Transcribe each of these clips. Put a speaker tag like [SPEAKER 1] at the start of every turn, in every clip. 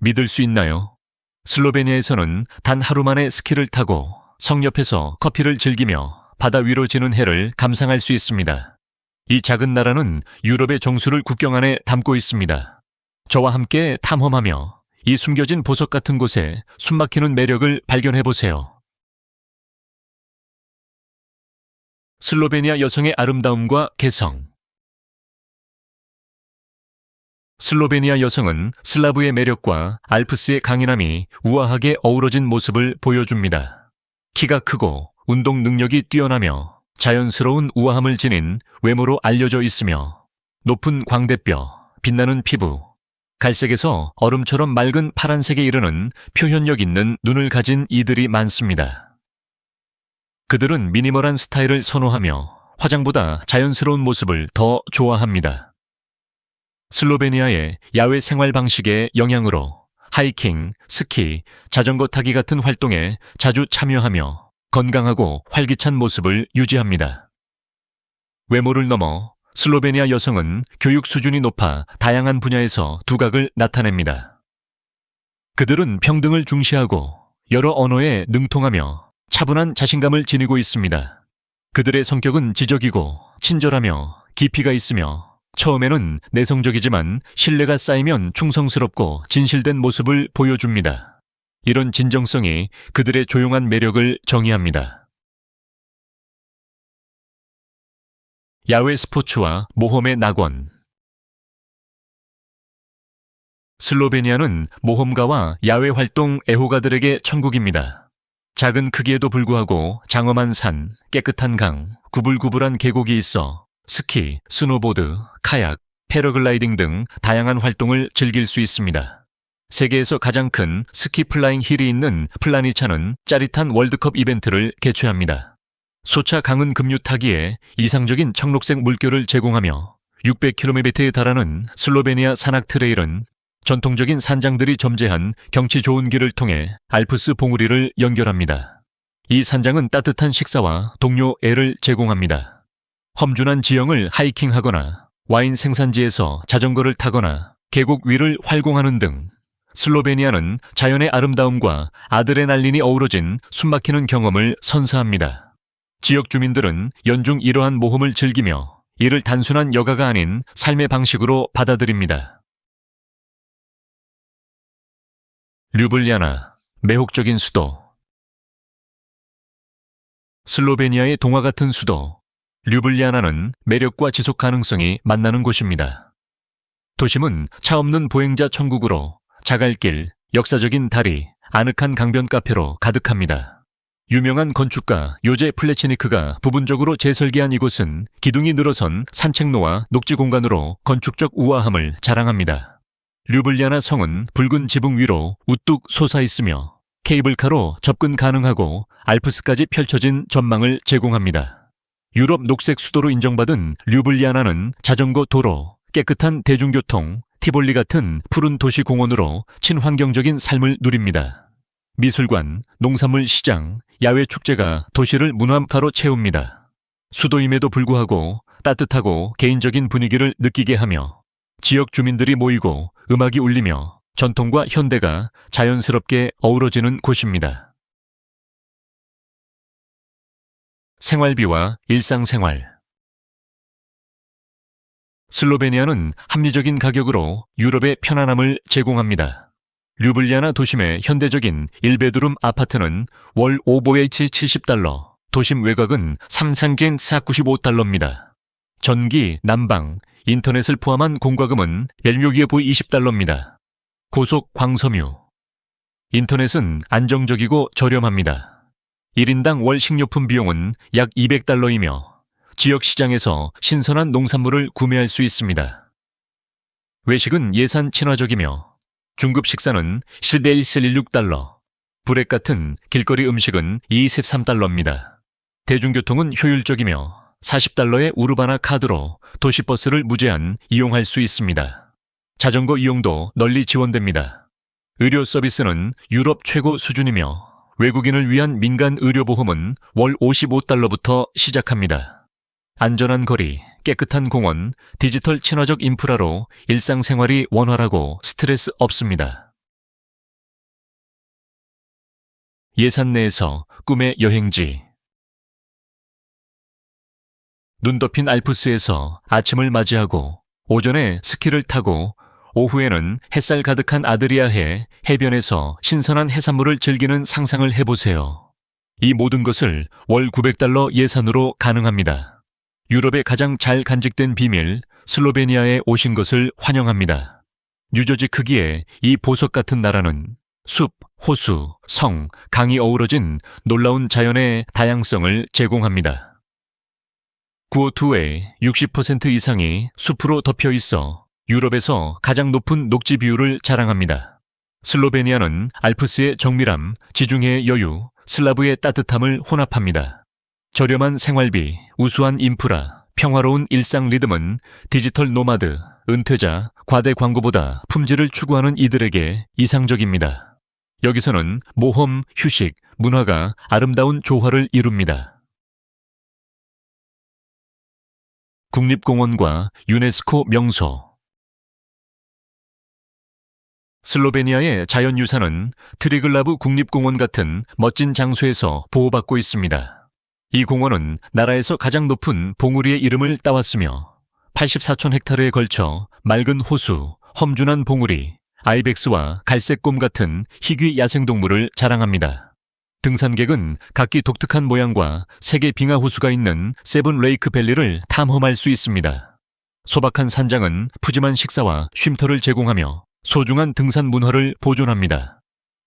[SPEAKER 1] 믿을 수 있나요? 슬로베니아에서는 단 하루 만에 스키를 타고 성 옆에서 커피를 즐기며 바다 위로 지는 해를 감상할 수 있습니다. 이 작은 나라는 유럽의 정수를 국경 안에 담고 있습니다. 저와 함께 탐험하며 이 숨겨진 보석 같은 곳에 숨막히는 매력을 발견해 보세요. 슬로베니아 여성의 아름다움과 개성. 슬로베니아 여성은 슬라브의 매력과 알프스의 강인함이 우아하게 어우러진 모습을 보여줍니다. 키가 크고 운동 능력이 뛰어나며 자연스러운 우아함을 지닌 외모로 알려져 있으며 높은 광대뼈, 빛나는 피부, 갈색에서 얼음처럼 맑은 파란색에 이르는 표현력 있는 눈을 가진 이들이 많습니다. 그들은 미니멀한 스타일을 선호하며 화장보다 자연스러운 모습을 더 좋아합니다. 슬로베니아의 야외 생활 방식의 영향으로 하이킹, 스키, 자전거 타기 같은 활동에 자주 참여하며 건강하고 활기찬 모습을 유지합니다. 외모를 넘어 슬로베니아 여성은 교육 수준이 높아 다양한 분야에서 두각을 나타냅니다. 그들은 평등을 중시하고 여러 언어에 능통하며 차분한 자신감을 지니고 있습니다. 그들의 성격은 지적이고 친절하며 깊이가 있으며 처음에는 내성적이지만 신뢰가 쌓이면 충성스럽고 진실된 모습을 보여줍니다. 이런 진정성이 그들의 조용한 매력을 정의합니다. 야외 스포츠와 모험의 낙원. 슬로베니아는 모험가와 야외 활동 애호가들에게 천국입니다. 작은 크기에도 불구하고 장엄한 산, 깨끗한 강, 구불구불한 계곡이 있어 스키, 스노보드, 카약, 패러글라이딩 등 다양한 활동을 즐길 수 있습니다. 세계에서 가장 큰 스키 플라잉 힐이 있는 플라니차는 짜릿한 월드컵 이벤트를 개최합니다. 소차 강은 급류 타기에 이상적인 청록색 물결을 제공하며 600km에 달하는 슬로베니아 산악 트레일은 전통적인 산장들이 점재한 경치 좋은 길을 통해 알프스 봉우리를 연결합니다. 이 산장은 따뜻한 식사와 동료 애를 제공합니다. 험준한 지형을 하이킹하거나 와인 생산지에서 자전거를 타거나 계곡 위를 활공하는 등 슬로베니아는 자연의 아름다움과 아드레날린이 어우러진 숨막히는 경험을 선사합니다. 지역 주민들은 연중 이러한 모험을 즐기며 이를 단순한 여가가 아닌 삶의 방식으로 받아들입니다. 류블리아나, 매혹적인 수도. 슬로베니아의 동화 같은 수도 류블리아나는 매력과 지속 가능성이 만나는 곳입니다. 도심은 차 없는 보행자 천국으로 자갈길, 역사적인 다리, 아늑한 강변 카페로 가득합니다. 유명한 건축가 요제 플레치니크가 부분적으로 재설계한 이곳은 기둥이 늘어선 산책로와 녹지 공간으로 건축적 우아함을 자랑합니다. 류블리아나 성은 붉은 지붕 위로 우뚝 솟아 있으며 케이블카로 접근 가능하고 알프스까지 펼쳐진 전망을 제공합니다. 유럽 녹색 수도로 인정받은 류블리아나는 자전거 도로, 깨끗한 대중교통, 티볼리 같은 푸른 도시 공원으로 친환경적인 삶을 누립니다. 미술관, 농산물 시장, 야외 축제가 도시를 문화타로 채웁니다. 수도임에도 불구하고 따뜻하고 개인적인 분위기를 느끼게 하며 지역 주민들이 모이고 음악이 울리며 전통과 현대가 자연스럽게 어우러지는 곳입니다. 생활비와 일상생활. 슬로베니아는 합리적인 가격으로 유럽의 편안함을 제공합니다. 류블리아나 도심의 현대적인 1베드룸 아파트는 월 5VH $70, 도심 외곽은 3상긴 $495입니다. 전기, 난방, 인터넷을 포함한 공과금은 옐묘기에 보이 $20입니다. 고속 광섬유. 인터넷은 안정적이고 저렴합니다. 1인당 월 식료품 비용은 약 $200이며 지역 시장에서 신선한 농산물을 구매할 수 있습니다. 외식은 예산 친화적이며 중급 식사는 실베 $1.16, 브렉 같은 길거리 음식은 $23입니다. 대중교통은 효율적이며 $40의 우르바나 카드로 도시버스를 무제한 이용할 수 있습니다. 자전거 이용도 널리 지원됩니다. 의료 서비스는 유럽 최고 수준이며 외국인을 위한 민간 의료보험은 월 $55부터 시작합니다. 안전한 거리, 깨끗한 공원, 디지털 친화적 인프라로 일상생활이 원활하고 스트레스 없습니다. 예산 내에서 꿈의 여행지. 눈 덮인 알프스에서 아침을 맞이하고 오전에 스키를 타고 오후에는 햇살 가득한 아드리아해 해변에서 신선한 해산물을 즐기는 상상을 해보세요. 이 모든 것을 월 $900 예산으로 가능합니다. 유럽의 가장 잘 간직된 비밀 슬로베니아에 오신 것을 환영합니다. 뉴저지 크기의 이 보석 같은 나라는 숲, 호수, 성, 강이 어우러진 놀라운 자연의 다양성을 제공합니다. 구어투의 60% 이상이 숲으로 덮여 있어 유럽에서 가장 높은 녹지 비율을 자랑합니다. 슬로베니아는 알프스의 정밀함, 지중해의 여유, 슬라브의 따뜻함을 혼합합니다. 저렴한 생활비, 우수한 인프라, 평화로운 일상 리듬은 디지털 노마드, 은퇴자, 과대 광고보다 품질을 추구하는 이들에게 이상적입니다. 여기서는 모험, 휴식, 문화가 아름다운 조화를 이룹니다. 국립공원과 유네스코 명소. 슬로베니아의 자연유산은 트리글라브 국립공원 같은 멋진 장소에서 보호받고 있습니다. 이 공원은 나라에서 가장 높은 봉우리의 이름을 따왔으며 84천 헥타르에 걸쳐 맑은 호수, 험준한 봉우리, 아이벡스와 갈색곰 같은 희귀 야생동물을 자랑합니다. 등산객은 각기 독특한 모양과 세계 빙하호수가 있는 세븐레이크 밸리를 탐험할 수 있습니다. 소박한 산장은 푸짐한 식사와 쉼터를 제공하며 소중한 등산 문화를 보존합니다.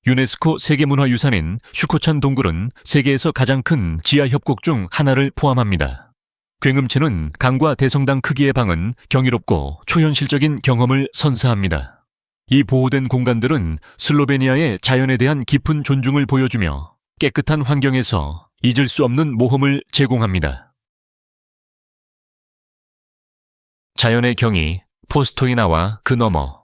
[SPEAKER 1] 유네스코 세계문화유산인 슈코찬 동굴은 세계에서 가장 큰 지하협곡 중 하나를 포함합니다. 굉음치는 강과 대성당 크기의 방은 경이롭고 초현실적인 경험을 선사합니다. 이 보호된 공간들은 슬로베니아의 자연에 대한 깊은 존중을 보여주며 깨끗한 환경에서 잊을 수 없는 모험을 제공합니다. 자연의 경이, 포스토이나와 그 너머.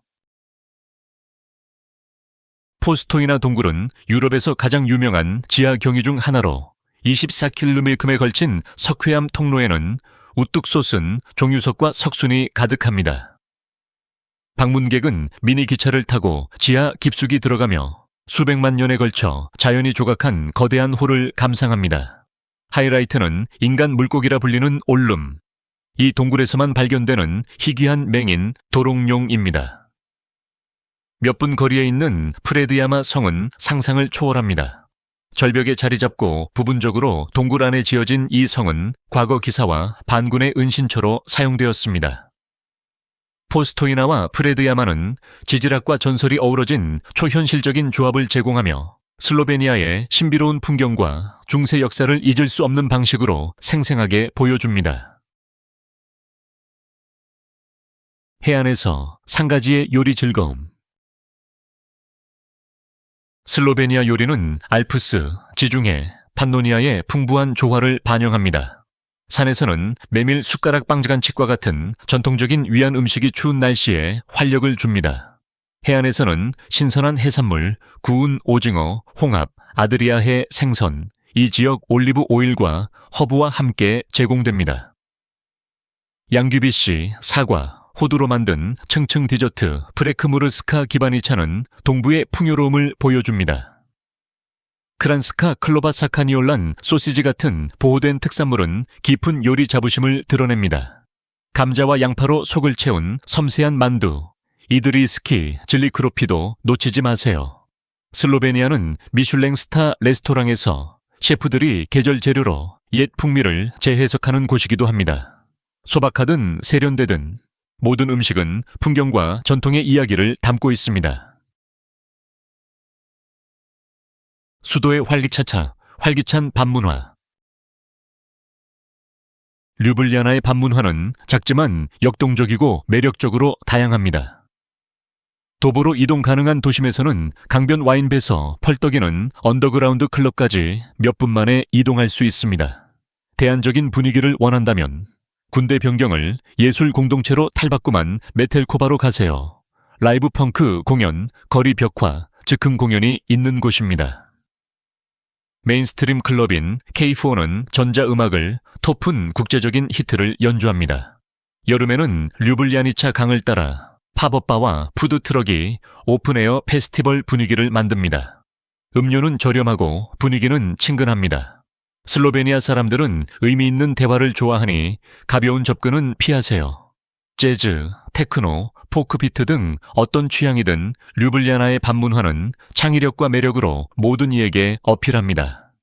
[SPEAKER 1] 포스토이나 동굴은 유럽에서 가장 유명한 지하 경유 중 하나로 24km에 걸친 석회암 통로에는 우뚝 솟은 종유석과 석순이 가득합니다. 방문객은 미니 기차를 타고 지하 깊숙이 들어가며 수백만 년에 걸쳐 자연이 조각한 거대한 홀을 감상합니다. 하이라이트는 인간 물고기라 불리는 올름. 이 동굴에서만 발견되는 희귀한 맹인 도롱뇽입니다. 몇 분 거리에 있는 프레드야마 성은 상상을 초월합니다. 절벽에 자리 잡고 부분적으로 동굴 안에 지어진 이 성은 과거 기사와 반군의 은신처로 사용되었습니다. 포스토이나와 프레드야마는 지질학과 전설이 어우러진 초현실적인 조합을 제공하며 슬로베니아의 신비로운 풍경과 중세 역사를 잊을 수 없는 방식으로 생생하게 보여줍니다. 해안에서 상가지의 요리 즐거움. 슬로베니아 요리는 알프스, 지중해, 판노니아의 풍부한 조화를 반영합니다. 산에서는 메밀 숟가락 빵간식과 같은 전통적인 위안 음식이 추운 날씨에 활력을 줍니다. 해안에서는 신선한 해산물, 구운 오징어, 홍합, 아드리아해 생선, 이 지역 올리브 오일과 허브와 함께 제공됩니다. 양귀비씨, 사과, 호두로 만든 층층 디저트 프레크무르스카 기바니차는 동부의 풍요로움을 보여줍니다. 크란스카 클로바사카니올란 소시지 같은 보호된 특산물은 깊은 요리 자부심을 드러냅니다. 감자와 양파로 속을 채운 섬세한 만두, 이드리스키, 질리크로피도 놓치지 마세요. 슬로베니아는 미슐랭 스타 레스토랑에서 셰프들이 계절 재료로 옛 풍미를 재해석하는 곳이기도 합니다. 소박하든 세련되든 모든 음식은 풍경과 전통의 이야기를 담고 있습니다. 수도의 활기찬 밤문화. 류블리아나의 밤문화는 작지만 역동적이고 매력적으로 다양합니다. 도보로 이동 가능한 도심에서는 강변 와인배서 펄떡이는 언더그라운드 클럽까지 몇 분 만에 이동할 수 있습니다. 대안적인 분위기를 원한다면 군대 변경을 예술 공동체로 탈바꿈한 메텔코바로 가세요. 라이브 펑크 공연, 거리 벽화, 즉흥 공연이 있는 곳입니다. 메인스트림 클럽인 K4는 전자음악을 토픈 국제적인 히트를 연주합니다. 여름에는 류블리아니차 강을 따라 팝업바와 푸드트럭이 오픈에어 페스티벌 분위기를 만듭니다. 음료는 저렴하고 분위기는 친근합니다. 슬로베니아 사람들은 의미 있는 대화를 좋아하니 가벼운 접근은 피하세요. 재즈, 테크노, 포크비트 등 어떤 취향이든 류블리아나의 밤문화는 창의력과 매력으로 모든 이에게 어필합니다.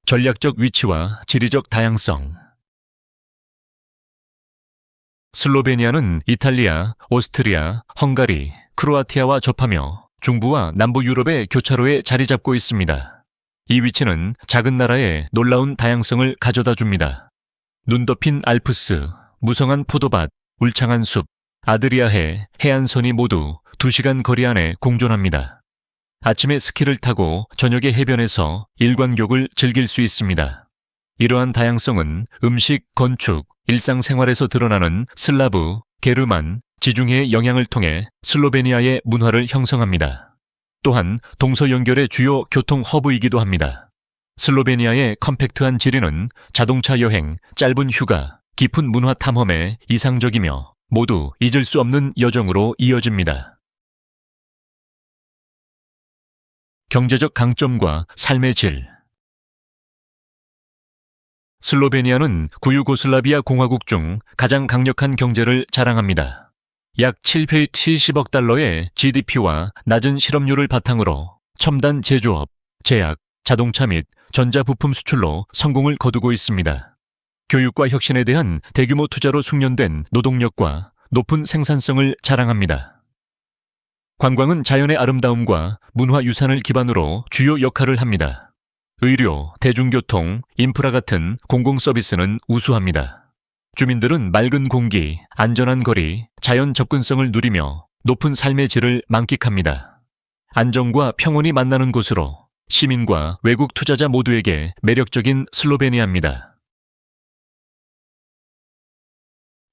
[SPEAKER 1] 전략적 위치와 지리적 다양성. 슬로베니아는 이탈리아, 오스트리아, 헝가리, 크로아티아와 접하며 중부와 남부 유럽의 교차로에 자리 잡고 있습니다. 이 위치는 작은 나라에 놀라운 다양성을 가져다 줍니다. 눈 덮인 알프스, 무성한 포도밭, 울창한 숲, 아드리아해, 해안선이 모두 2시간 거리 안에 공존합니다. 아침에 스키를 타고 저녁에 해변에서 일광욕을 즐길 수 있습니다. 이러한 다양성은 음식, 건축, 일상생활에서 드러나는 슬라브, 게르만, 지중해의 영향을 통해 슬로베니아의 문화를 형성합니다. 또한 동서 연결의 주요 교통 허브이기도 합니다. 슬로베니아의 컴팩트한 지리는 자동차 여행, 짧은 휴가, 깊은 문화 탐험에 이상적이며 모두 잊을 수 없는 여정으로 이어집니다. 경제적 강점과 삶의 질. 슬로베니아는 구유고슬라비아 공화국 중 가장 강력한 경제를 자랑합니다. 약 770억 달러의 GDP와 낮은 실업률을 바탕으로 첨단 제조업, 제약, 자동차 및 전자부품 수출로 성공을 거두고 있습니다. 교육과 혁신에 대한 대규모 투자로 숙련된 노동력과 높은 생산성을 자랑합니다. 관광은 자연의 아름다움과 문화유산을 기반으로 주요 역할을 합니다. 의료, 대중교통, 인프라 같은 공공서비스는 우수합니다. 주민들은 맑은 공기, 안전한 거리, 자연 접근성을 누리며 높은 삶의 질을 만끽합니다. 안정과 평온이 만나는 곳으로 시민과 외국 투자자 모두에게 매력적인 슬로베니아입니다.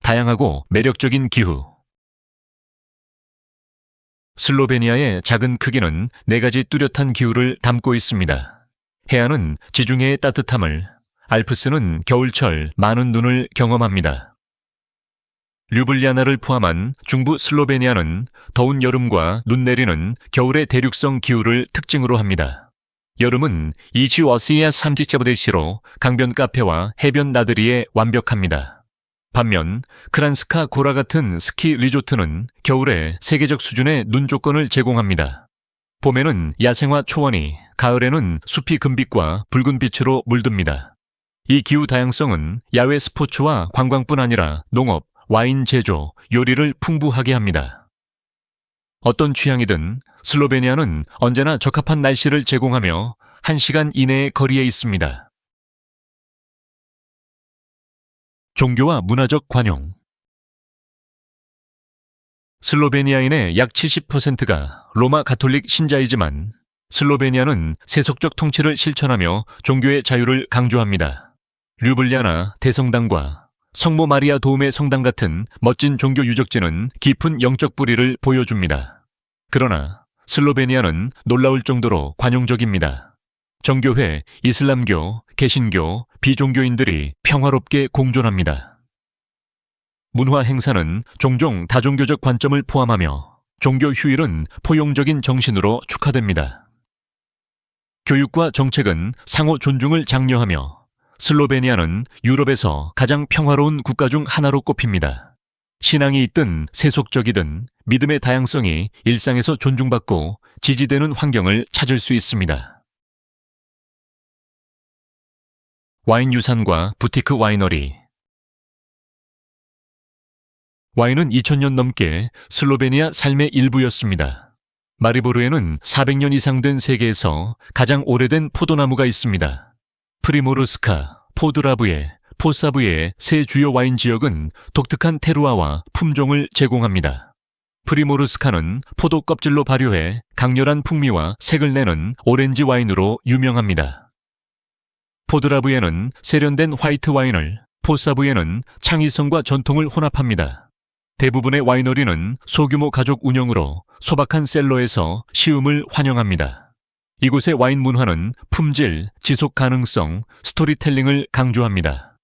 [SPEAKER 1] 다양하고 매력적인 기후. 슬로베니아의 작은 크기는 4가지 뚜렷한 기후를 담고 있습니다. 해안은 지중해의 따뜻함을, 알프스는 겨울철 많은 눈을 경험합니다. 류블리아나를 포함한 중부 슬로베니아는 더운 여름과 눈 내리는 겨울의 대륙성 기후를 특징으로 합니다. 여름은 이치워시아 삼지자부데시로 강변 카페와 해변 나들이에 완벽합니다. 반면 크란스카 고라 같은 스키 리조트는 겨울에 세계적 수준의 눈 조건을 제공합니다. 봄에는 야생화 초원이, 가을에는 숲이 금빛과 붉은 빛으로 물듭니다. 이 기후 다양성은 야외 스포츠와 관광뿐 아니라 농업, 와인 제조, 요리를 풍부하게 합니다. 어떤 취향이든 슬로베니아는 언제나 적합한 날씨를 제공하며 1시간 이내의 거리에 있습니다. 종교와 문화적 관용. 슬로베니아인의 약 70%가 로마 가톨릭 신자이지만 슬로베니아는 세속적 통치를 실천하며 종교의 자유를 강조합니다. 류블리아나 대성당과 성모 마리아 도움의 성당 같은 멋진 종교 유적지는 깊은 영적 뿌리를 보여줍니다. 그러나 슬로베니아는 놀라울 정도로 관용적입니다. 정교회, 이슬람교, 개신교, 비종교인들이 평화롭게 공존합니다. 문화 행사는 종종 다종교적 관점을 포함하며 종교 휴일은 포용적인 정신으로 축하됩니다. 교육과 정책은 상호 존중을 장려하며 슬로베니아는 유럽에서 가장 평화로운 국가 중 하나로 꼽힙니다. 신앙이 있든 세속적이든 믿음의 다양성이 일상에서 존중받고 지지되는 환경을 찾을 수 있습니다. 와인 유산과 부티크 와이너리. 와인은 2000년 넘게 슬로베니아 삶의 일부였습니다. 마리보르에는 400년 이상 된 세계에서 가장 오래된 포도나무가 있습니다. 프리모르스카, 포드라부에, 포사부에의 세 주요 와인 지역은 독특한 테루아와 품종을 제공합니다. 프리모르스카는 포도 껍질로 발효해 강렬한 풍미와 색을 내는 오렌지 와인으로 유명합니다. 포드라부에는 세련된 화이트 와인을, 포사부에는 창의성과 전통을 혼합합니다. 대부분의 와이너리는 소규모 가족 운영으로 소박한 셀러에서 시음을 환영합니다. 이곳의 와인 문화는 품질, 지속 가능성, 스토리텔링을 강조합니다.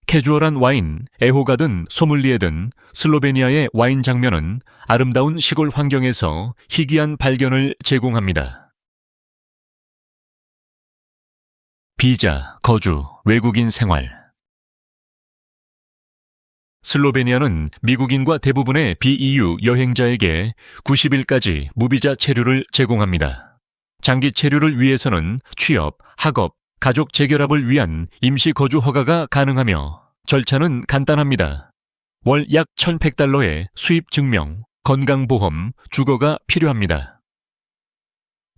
[SPEAKER 1] 캐주얼한 와인, 애호가든 소믈리에든 슬로베니아의 와인 장면은 아름다운 시골 환경에서 희귀한 발견을 제공합니다. 비자, 거주, 외국인 생활. 슬로베니아는 미국인과 대부분의 비EU 여행자에게 90일까지 무비자 체류를 제공합니다. 장기 체류를 위해서는 취업, 학업, 가족 재결합을 위한 임시 거주 허가가 가능하며 절차는 간단합니다. 월 약 1,100달러의 수입 증명, 건강보험, 주거가 필요합니다.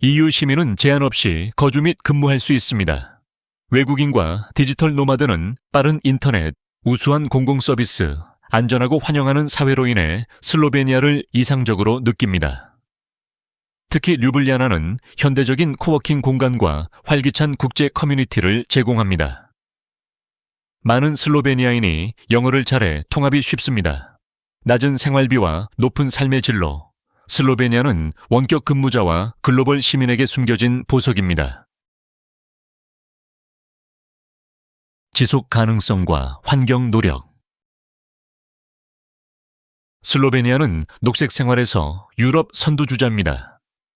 [SPEAKER 1] EU 시민은 제한 없이 거주 및 근무할 수 있습니다. 외국인과 디지털 노마드는 빠른 인터넷, 우수한 공공서비스, 안전하고 환영하는 사회로 인해 슬로베니아를 이상적으로 느낍니다. 특히 류블리아나는 현대적인 코워킹 공간과 활기찬 국제 커뮤니티를 제공합니다. 많은 슬로베니아인이 영어를 잘해 통합이 쉽습니다. 낮은 생활비와 높은 삶의 질로, 슬로베니아는 원격 근무자와 글로벌 시민에게 숨겨진 보석입니다. 지속 가능성과 환경 노력. 슬로베니아는 녹색 생활에서 유럽 선두주자입니다.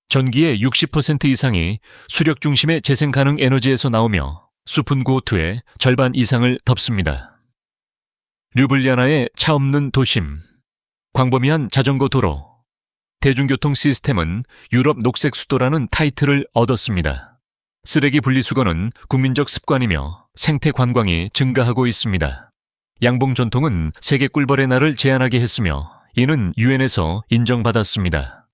[SPEAKER 1] 전기의 60% 이상이 수력 중심의 재생 가능 에너지에서 나오며 숲은 고투의 절반 이상을 덮습니다. 류블리아나의 차 없는 도심, 광범위한 자전거 도로, 대중교통 시스템은 유럽 녹색 수도라는 타이틀을 얻었습니다. 쓰레기 분리수거는 국민적 습관이며 생태 관광이 증가하고 있습니다. 양봉 전통은 세계 꿀벌의 날을 제한하게 했으며 이는 유엔에서 인정받았습니다.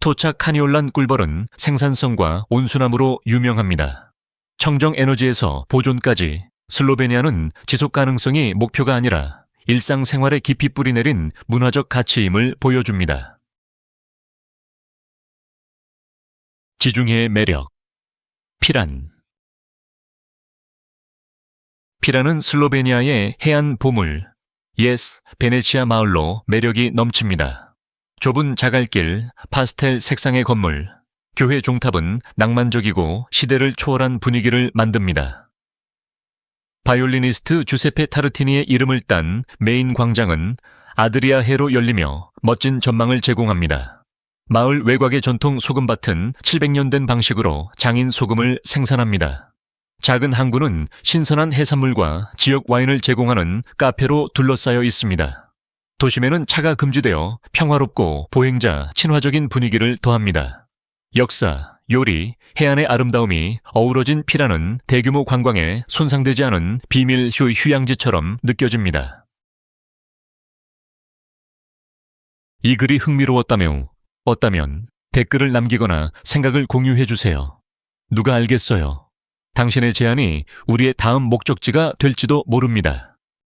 [SPEAKER 1] 토착 카니올란 꿀벌은 생산성과 온순함으로 유명합니다. 청정 에너지에서 보존까지 슬로베니아는 지속 가능성이 목표가 아니라 일상생활에 깊이 뿌리내린 문화적 가치임을 보여줍니다. 지중해의 매력. 피란. 피란은 슬로베니아의 해안 보물, 예스 베네치아 마을로 매력이 넘칩니다. 좁은 자갈길, 파스텔 색상의 건물, 교회 종탑은 낭만적이고 시대를 초월한 분위기를 만듭니다. 바이올리니스트 주세페 타르티니의 이름을 딴 메인 광장은 아드리아 해로 열리며 멋진 전망을 제공합니다. 마을 외곽의 전통 소금밭은 700년 된 방식으로 장인 소금을 생산합니다. 작은 항구는 신선한 해산물과 지역 와인을 제공하는 카페로 둘러싸여 있습니다. 도심에는 차가 금지되어 평화롭고 보행자, 친화적인 분위기를 더합니다. 역사, 요리, 해안의 아름다움이 어우러진 피란은 대규모 관광에 손상되지 않은 비밀 휴양지처럼 느껴집니다. 이 글이 흥미로웠다면 댓글을 남기거나 생각을 공유해주세요. 누가 알겠어요. 당신의 제안이 우리의 다음 목적지가 될지도 모릅니다.